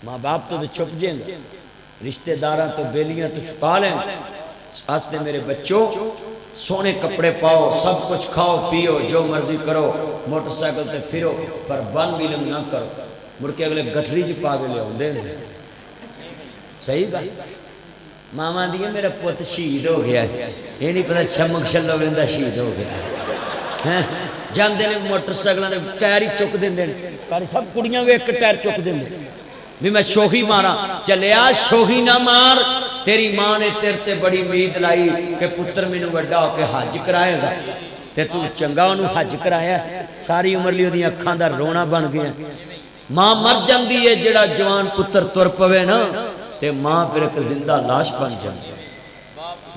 माँ बाप तो छुप जाएंगे, रिश्तेदार तो बेलियां तो छुपा लें। वास्ते मेरे बच्चों सोने कपड़े पाओ, सब कुछ खाओ पियो, जो मर्जी करो, मोटरसाइकिल पे फिरो, पर वन व्हीलिंग ना करो। मुड़ के अगले गठरी च पा के लिया। सही गल मामा दी मेरा पुत शहीद हो गया, ये नहीं पता शमक शलो बंदा शहीद हो गया है। जाते ने मोटरसाइकिलों के टायर ही चुक देंगे, पर सब कुड़ियां भी एक टायर चुक देंगे भी मैं शोही मारा। चलिया शोही ना मार, तेरी मां ने तेरे ते बड़ी उम्मीद लाई कि पुत्र मैनू वड्डा होके हज कराएगा, ते तू चंगा उन्होंने हज कराया, सारी उम्र लिए उहदियां अखां दा रोना बन गया। मां मर जाती है, जिहड़ा जवान पुत्र तुर पवे ना, ते मां फिर एक जिंदा लाश बन जाती है।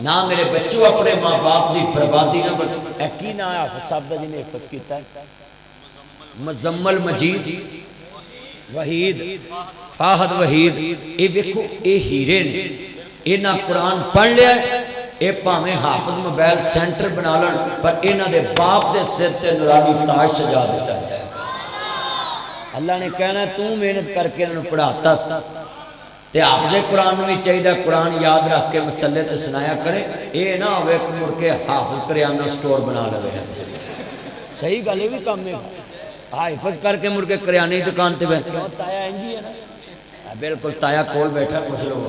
ना मेरे बच्चों अपने माँ बाप की बर्बादी ना बन। की ना हाफिज साहब का जिन्हें हिफज किया, मुजम्मल मजीद वहीद फाहद वहीद। ये देखो ये हीरे ने, इन्हें कुरान पढ़ लिया, ये भावें हाफिज मोबाइल सेंटर बना लन, पर इन्हों के बाप के सिर से नूरानी ताज सजा दिता जाएगा। अल्लाह ने कहना तू मेहनत करके इन्होंने पढ़ाता। तो हाफिज़े कुरान भी चाहिए कुरान याद रख के मसले से सुनाया करे, ये ना हो मुड़ के हाफिज करियाना स्टोर बना लवे। सही गल ये भी काम है, हाफिज करके मुड़ के करियाने की दुकान पर ताया इंजी है ना, बिल्कुल ताया कोल बैठा कुछ लोग